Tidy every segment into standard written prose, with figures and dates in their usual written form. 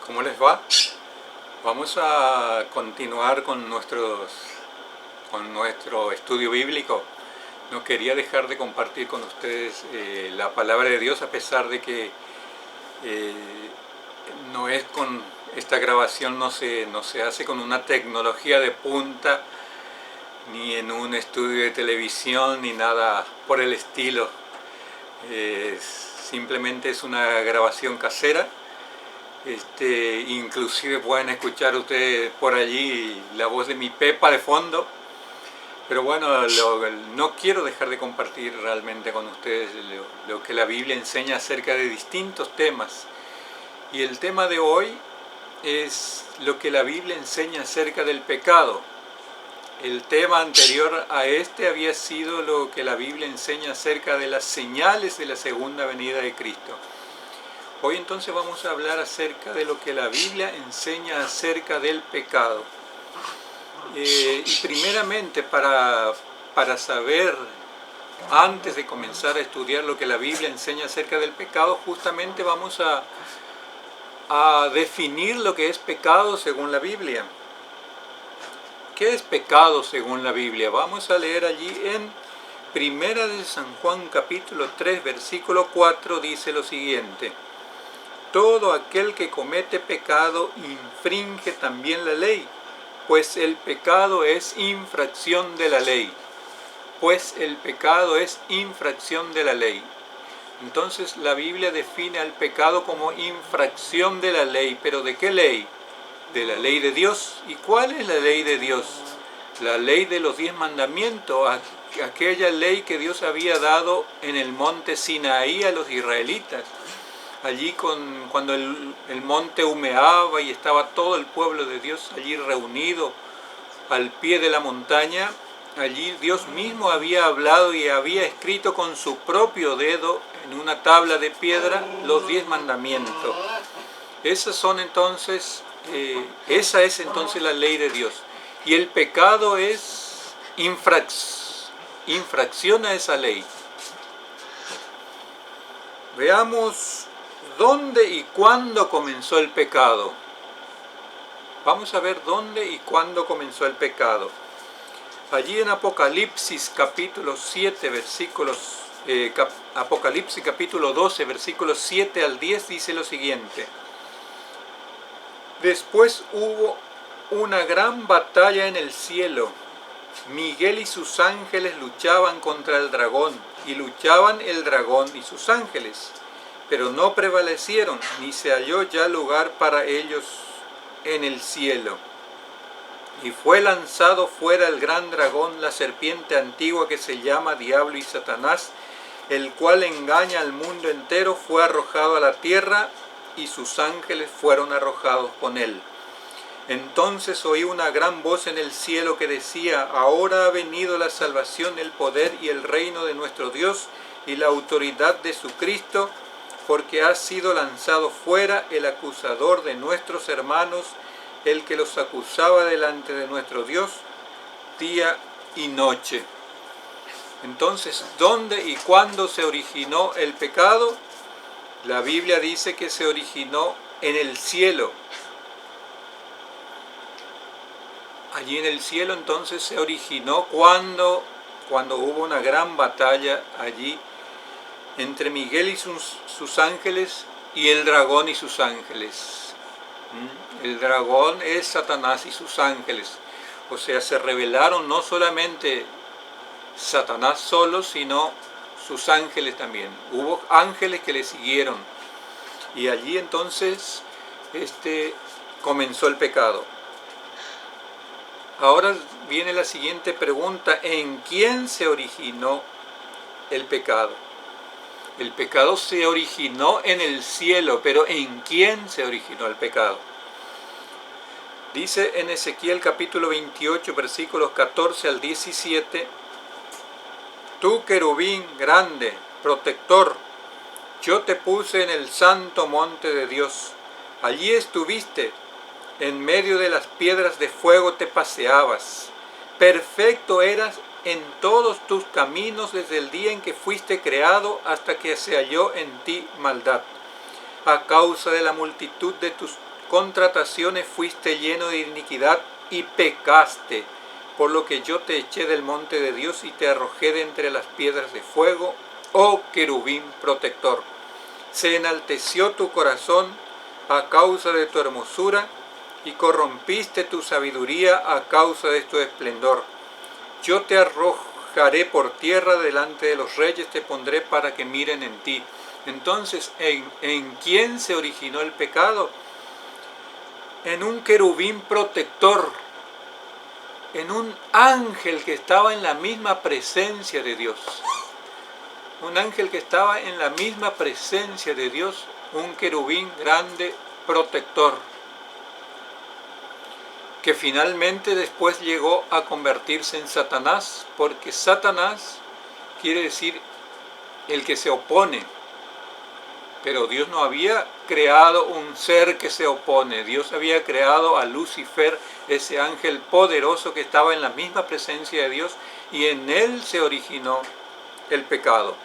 ¿Cómo les va? Vamos a continuar con nuestro estudio bíblico. No quería dejar de compartir con ustedes la palabra de Dios, a pesar de que eh, no es con esta grabación, no se hace con una tecnología de punta, ni en un estudio de televisión, ni nada por el estilo. Simplemente es una grabación casera. Inclusive pueden escuchar ustedes por allí la voz de mi Pepa de fondo, pero bueno, no quiero dejar de compartir realmente con ustedes lo que la Biblia enseña acerca de distintos temas. Y el tema de hoy es lo que la Biblia enseña acerca del pecado. El tema anterior a este había sido lo que la Biblia enseña acerca de las señales de la segunda venida de Cristo. Hoy entonces vamos a hablar acerca de lo que la Biblia enseña acerca del pecado. Y primeramente, para saber, antes de comenzar a estudiar lo que la Biblia enseña acerca del pecado, justamente vamos a definir lo que es pecado según la Biblia. ¿Qué es pecado según la Biblia? Vamos a leer allí en Primera de San Juan capítulo 3 versículo 4, dice lo siguiente: todo aquel que comete pecado infringe también la ley, pues el pecado es infracción de la ley. Pues el pecado es infracción de la ley. Entonces la Biblia define al pecado como infracción de la ley. ¿Pero de qué ley? De la ley de Dios. ¿Y cuál es la ley de Dios? La ley de los 10 mandamientos, aquella ley que Dios había dado en el monte Sinaí a los israelitas. Allí cuando el monte humeaba y estaba todo el pueblo de Dios allí reunido al pie de la montaña, allí Dios mismo había hablado y había escrito con su propio dedo en una tabla de piedra los 10 mandamientos. Esa es entonces la ley de Dios. Y el pecado es infracción a esa ley. Veamos ¿dónde y cuándo comenzó el pecado? Vamos a ver dónde y cuándo comenzó el pecado. Allí en Apocalipsis capítulo 7 Apocalipsis capítulo 12 versículos 7 al 10 dice lo siguiente: después hubo una gran batalla en el cielo. Miguel y sus ángeles luchaban contra el dragón, y luchaban el dragón y sus ángeles, pero no prevalecieron, ni se halló ya lugar para ellos en el cielo. Y fue lanzado fuera el gran dragón, la serpiente antigua que se llama Diablo y Satanás, el cual engaña al mundo entero, fue arrojado a la tierra, y sus ángeles fueron arrojados con él. Entonces oí una gran voz en el cielo que decía: ahora ha venido la salvación, el poder y el reino de nuestro Dios y la autoridad de su Cristo, porque ha sido lanzado fuera el acusador de nuestros hermanos, el que los acusaba delante de nuestro Dios día y noche. Entonces, ¿dónde y cuándo se originó el pecado? La Biblia dice que se originó en el cielo. Allí en el cielo entonces se originó cuando hubo una gran batalla allí entre Miguel y sus ángeles y el dragón y sus ángeles. El dragón es Satanás y sus ángeles. O sea, se rebelaron no solamente Satanás solo, sino sus ángeles también. Hubo ángeles que le siguieron. Y allí entonces comenzó el pecado. Ahora viene la siguiente pregunta: ¿en quién se originó el pecado? El pecado se originó en el cielo, pero ¿en quién se originó el pecado? Dice en Ezequiel capítulo 28, versículos 14 al 17: tú, querubín grande, protector, yo te puse en el santo monte de Dios. Allí estuviste, en medio de las piedras de fuego te paseabas. Perfecto eras en todos tus caminos desde el día en que fuiste creado hasta que se halló en ti maldad, a causa de la multitud de tus contrataciones fuiste lleno de iniquidad y pecaste, por lo que yo te eché del monte de Dios y te arrojé de entre las piedras de fuego, oh querubín protector. Se enalteció tu corazón a causa de tu hermosura y corrompiste tu sabiduría a causa de tu esplendor. Yo te arrojaré por tierra delante de los reyes, te pondré para que miren en ti. Entonces, ¿en quién se originó el pecado? En un querubín protector, en un ángel que estaba en la misma presencia de Dios. Un ángel que estaba en la misma presencia de Dios, un querubín grande protector, que finalmente después llegó a convertirse en Satanás, porque Satanás quiere decir el que se opone. Pero Dios no había creado un ser que se opone. Dios había creado a Lucifer, ese ángel poderoso que estaba en la misma presencia de Dios, y en él se originó el pecado.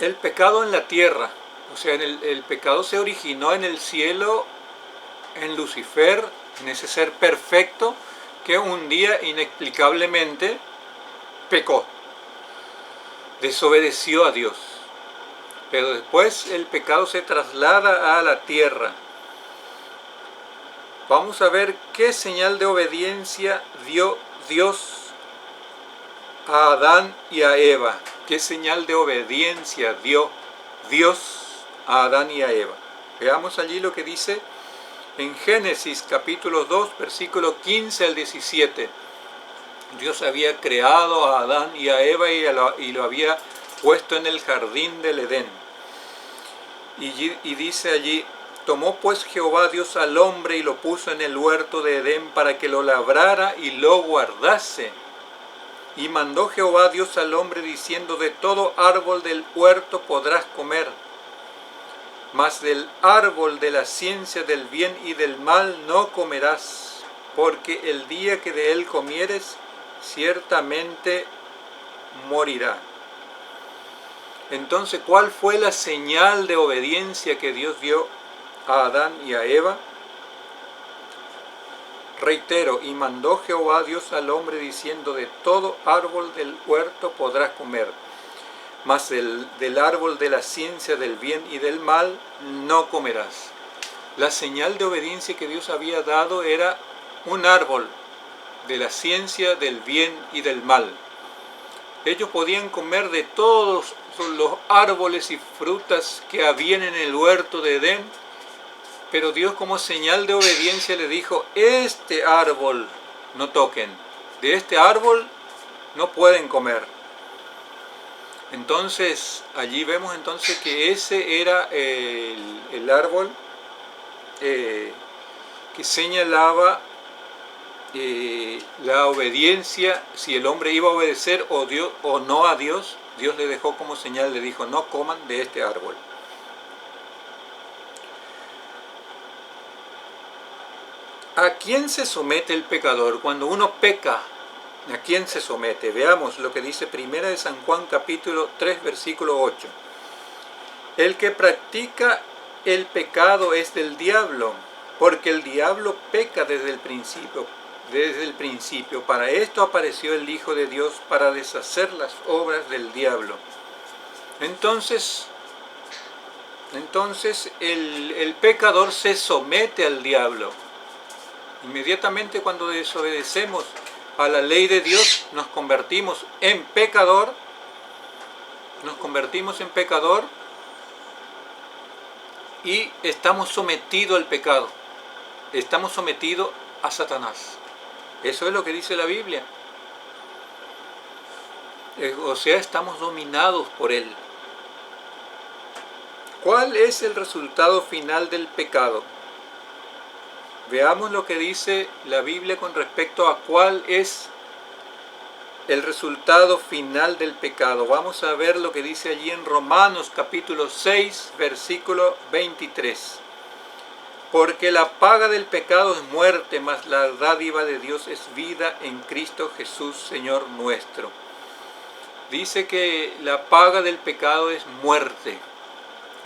El pecado en la tierra, o sea, el pecado se originó en el cielo, en Lucifer, en ese ser perfecto, que un día inexplicablemente pecó, desobedeció a Dios. Pero después el pecado se traslada a la tierra. Vamos a ver qué señal de obediencia dio Dios a Adán y a Eva. ¿Qué señal de obediencia dio Dios a Adán y a Eva? Veamos allí lo que dice en Génesis capítulo 2, versículo 15 al 17. Dios había creado a Adán y a Eva y lo había puesto en el jardín del Edén. Y dice allí: tomó pues Jehová Dios al hombre y lo puso en el huerto de Edén para que lo labrara y lo guardase. Y mandó Jehová Dios al hombre diciendo: de todo árbol del huerto podrás comer, mas del árbol de la ciencia del bien y del mal no comerás, porque el día que de él comieres, ciertamente morirá. Entonces, ¿cuál fue la señal de obediencia que Dios dio a Adán y a Eva? Reitero: y mandó Jehová Dios al hombre diciendo: de todo árbol del huerto podrás comer, mas del árbol de la ciencia del bien y del mal no comerás. La señal de obediencia que Dios había dado era un árbol de la ciencia del bien y del mal. Ellos podían comer de todos los árboles y frutas que habían en el huerto de Edén, pero Dios, como señal de obediencia, le dijo: este árbol no toquen, de este árbol no pueden comer. Entonces, allí vemos entonces que ese era el árbol que señalaba la obediencia. Si el hombre iba a obedecer o no a Dios, Dios le dejó como señal, le dijo: no coman de este árbol. ¿A quién se somete el pecador? Cuando uno peca, ¿a quién se somete? Veamos lo que dice Primera de San Juan capítulo 3 versículo 8. El que practica el pecado es del diablo, porque el diablo peca desde el principio. Para esto apareció el Hijo de Dios, para deshacer las obras del diablo. Entonces el pecador se somete al diablo. Inmediatamente cuando desobedecemos a la ley de Dios, nos convertimos en pecador, y estamos sometidos al pecado, estamos sometidos a Satanás. Eso es lo que dice la Biblia. O sea, estamos dominados por él. ¿Cuál es el resultado final del pecado? Veamos lo que dice la Biblia con respecto a cuál es el resultado final del pecado. Vamos a ver lo que dice allí en Romanos capítulo 6, versículo 23. Porque la paga del pecado es muerte, mas la dádiva de Dios es vida en Cristo Jesús, Señor nuestro. dice que la paga del pecado es muerte.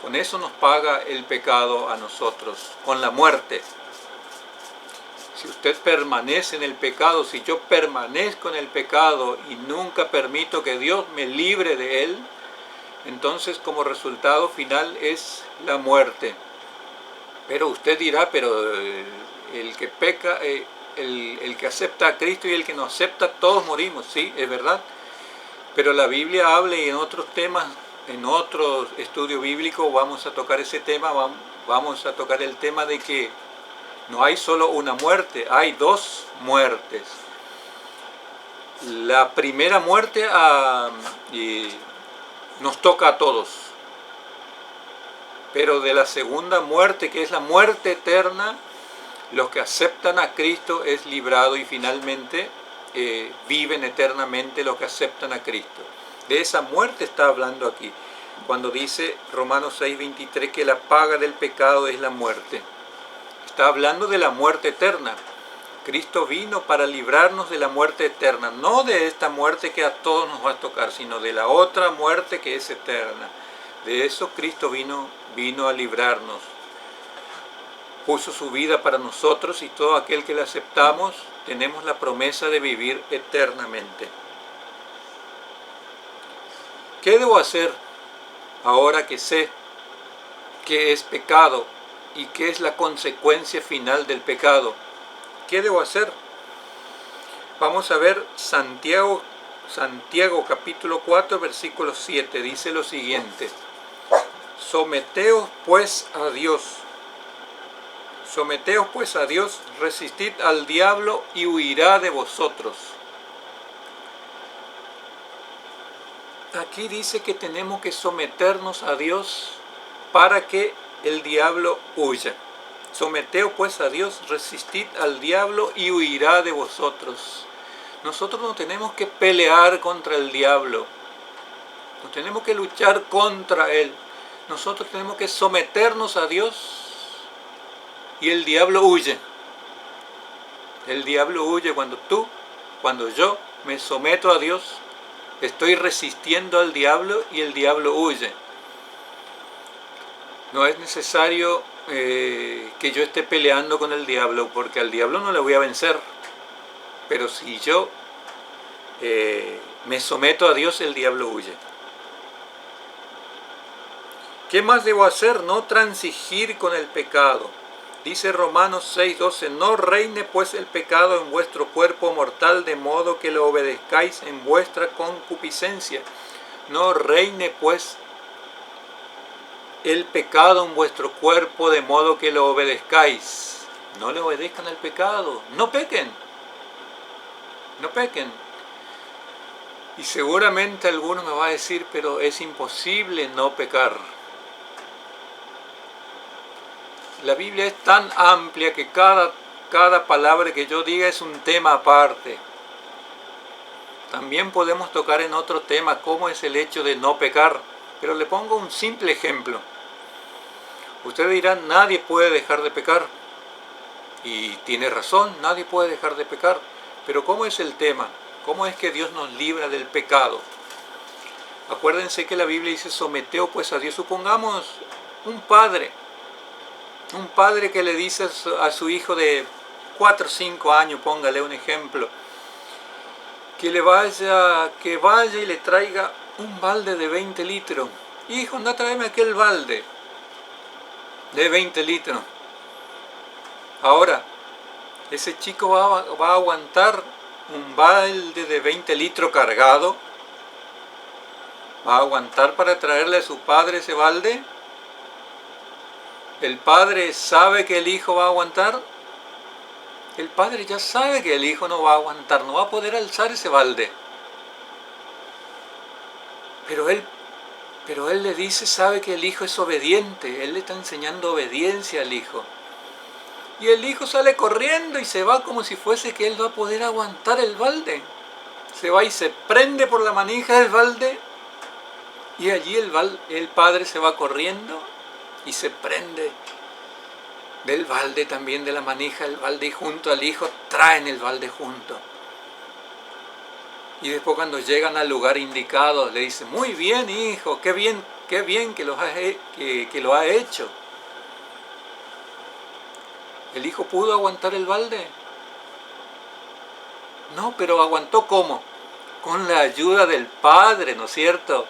Con eso nos paga el pecado a nosotros, con la muerte. Si usted permanece en el pecado, si yo permanezco en el pecado y nunca permito que Dios me libre de él, entonces como resultado final es la muerte. Pero usted dirá, pero el que peca, el que acepta a Cristo y el que no acepta, todos morimos. Sí, es verdad. Pero la Biblia habla, y en otros temas, en otro estudio bíblico vamos a tocar ese tema, vamos a tocar el tema de que no hay solo una muerte, hay dos muertes. La primera muerte nos toca a todos, pero de la segunda muerte, que es la muerte eterna, los que aceptan a Cristo es librado y finalmente viven eternamente los que aceptan a Cristo. De esa muerte está hablando aquí, cuando dice Romanos 6:23 que la paga del pecado es la muerte. Está hablando de la muerte eterna. Cristo vino para librarnos de la muerte eterna, no de esta muerte que a todos nos va a tocar, sino de la otra muerte que es eterna. De eso Cristo vino a librarnos. Puso su vida para nosotros y todo aquel que le aceptamos tenemos la promesa de vivir eternamente. ¿Qué debo hacer ahora que sé que es pecado y qué es la consecuencia final del pecado? ¿Qué debo hacer? Vamos a ver Santiago capítulo 4, versículo 7. Dice lo siguiente: Someteos pues a Dios, resistid al diablo y huirá de vosotros. Aquí dice que tenemos que someternos a Dios para que el diablo huya. Someteos pues a Dios, resistid al diablo y huirá de vosotros. Nosotros no tenemos que pelear contra el diablo, no tenemos que luchar contra él. Nosotros tenemos que someternos a Dios y el diablo huye. El diablo huye cuando yo me someto a Dios, estoy resistiendo al diablo y el diablo huye. No es necesario que yo esté peleando con el diablo, porque al diablo no le voy a vencer. Pero si yo me someto a Dios, el diablo huye. ¿Qué más debo hacer? No transigir con el pecado. Dice Romanos 6:12, no reine pues el pecado en vuestro cuerpo mortal, de modo que lo obedezcáis en vuestra concupiscencia. No reine pues el pecado en vuestro cuerpo, de modo que lo obedezcáis. No le obedezcan al pecado, no pequen. No pequen. Y seguramente alguno me va a decir, pero es imposible no pecar. La Biblia es tan amplia que cada palabra que yo diga es un tema aparte. También podemos tocar en otro tema cómo es el hecho de no pecar. Pero le pongo un simple ejemplo. Ustedes dirán, nadie puede dejar de pecar. Y tiene razón, nadie puede dejar de pecar. Pero ¿cómo es el tema? ¿Cómo es que Dios nos libra del pecado? Acuérdense que la Biblia dice, someteos pues a Dios. Supongamos un padre que le dice a su hijo de 4 o 5 años, póngale un ejemplo, que vaya y le traiga un balde de 20 litros. Hijo, anda, tráeme aquel balde de 20 litros. Ahora, ese chico va a aguantar un balde de 20 litros cargado. ¿Va a aguantar para traerle a su padre ese balde? ¿El padre sabe que el hijo va a aguantar? El padre ya sabe que el hijo no va a aguantar, no va a poder alzar ese balde. Pero él le dice, sabe que el hijo es obediente, él le está enseñando obediencia al hijo. Y el hijo sale corriendo y se va como si fuese que él va a poder aguantar el balde. Se va y se prende por la manija del balde, y allí el padre se va corriendo y se prende del balde también, de la manija del balde, y junto al hijo traen el balde junto. Y después cuando llegan al lugar indicado, le dicen, muy bien hijo, qué bien que lo ha hecho. ¿El hijo pudo aguantar el balde? No, pero aguantó ¿cómo? Con la ayuda del Padre, ¿no es cierto?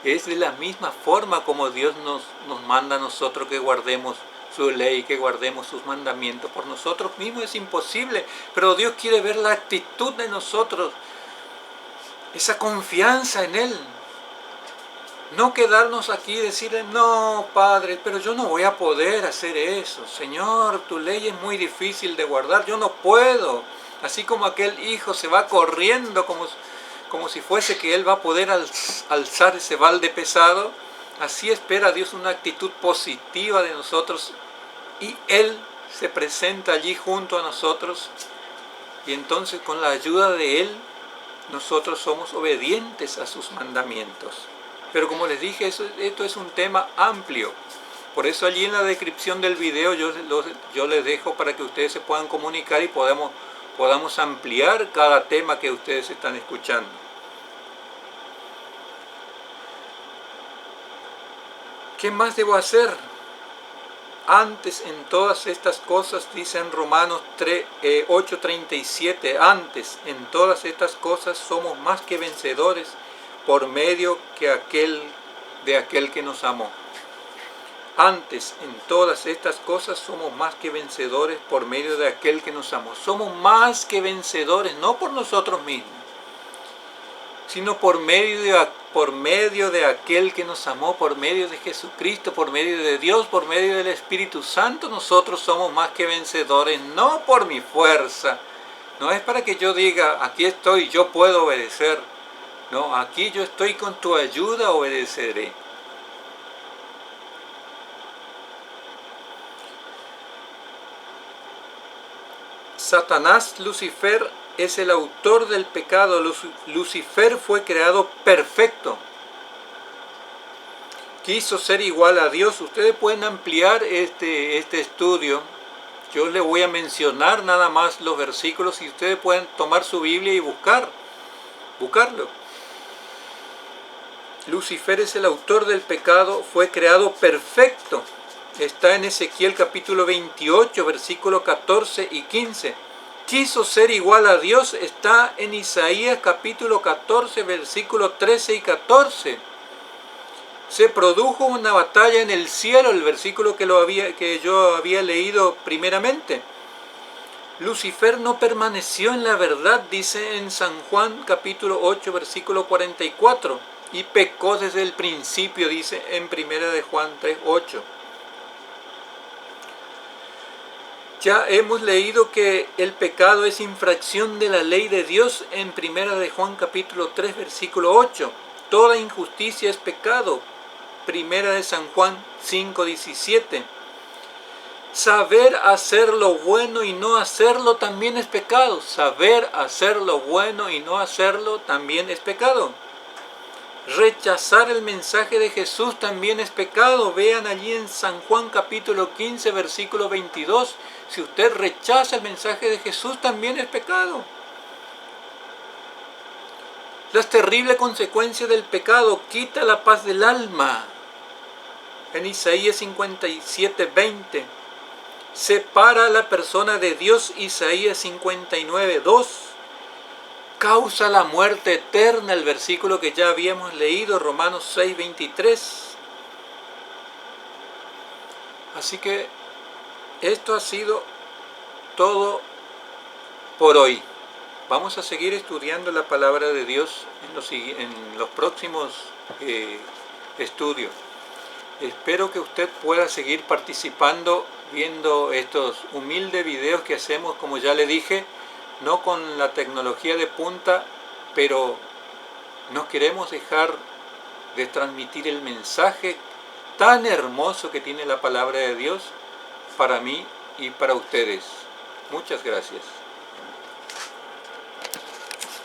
Es de la misma forma como Dios nos manda a nosotros que guardemos su ley, que guardemos sus mandamientos. Por nosotros mismos es imposible, pero Dios quiere ver la actitud de nosotros, esa confianza en Él. No quedarnos aquí y decirle, no, Padre, pero yo no voy a poder hacer eso. Señor, tu ley es muy difícil de guardar, yo no puedo. Así como aquel hijo se va corriendo como si fuese que él va a poder alzar ese balde pesado, así espera Dios una actitud positiva de nosotros y Él se presenta allí junto a nosotros y entonces con la ayuda de Él nosotros somos obedientes a sus mandamientos. Pero como les dije, esto es un tema amplio. Por eso allí en la descripción del video yo les dejo para que ustedes se puedan comunicar y podamos ampliar cada tema que ustedes están escuchando. ¿Qué más debo hacer? Antes en todas estas cosas, dice en Romanos 8:37, antes en todas estas cosas somos más que vencedores por medio de aquel que nos amó. Antes en todas estas cosas somos más que vencedores por medio de aquel que nos amó. Somos más que vencedores, no por nosotros mismos, sino por medio de aquel que nos amó, por medio de Jesucristo, por medio de Dios, por medio del Espíritu Santo. Nosotros somos más que vencedores, no por mi fuerza. No es para que yo diga, aquí estoy, yo puedo obedecer. No, aquí yo estoy con tu ayuda, obedeceré. Satanás, Lucifer, es el autor del pecado. Lucifer fue creado perfecto. Quiso ser igual a Dios. Ustedes pueden ampliar este estudio. Yo les voy a mencionar nada más los versículos y ustedes pueden tomar su Biblia y buscarlo. Lucifer es el autor del pecado, fue creado perfecto. Está en Ezequiel capítulo 28, versículos 14 y 15. Quiso ser igual a Dios, está en Isaías capítulo 14, versículos 13 y 14. Se produjo una batalla en el cielo, el versículo que yo había leído primeramente. Lucifer no permaneció en la verdad, dice en San Juan capítulo 8, versículo 44, y pecó desde el principio, dice en 1 de Juan 3, 8. Ya hemos leído que el pecado es infracción de la ley de Dios en 1 de Juan capítulo 3, versículo 8. Toda injusticia es pecado. 1 de San Juan 5, 17. Saber hacer lo bueno y no hacerlo también es pecado. Saber hacer lo bueno y no hacerlo también es pecado. Rechazar el mensaje de Jesús también es pecado. Vean allí en San Juan capítulo 15, versículo 22. Si usted rechaza el mensaje de Jesús también es pecado. Las terribles consecuencias del pecado: quita la paz del alma. En Isaías 57, 20. Separa a la persona de Dios. Isaías 59, 2. Causa la muerte eterna, el versículo que ya habíamos leído, Romanos 6, 23. Así que esto ha sido todo por hoy. Vamos a seguir estudiando la palabra de Dios en los próximos estudios. Espero que usted pueda seguir participando, viendo estos humildes videos que hacemos, como ya le dije, no con la tecnología de punta, pero no queremos dejar de transmitir el mensaje tan hermoso que tiene la palabra de Dios para mí y para ustedes. Muchas gracias.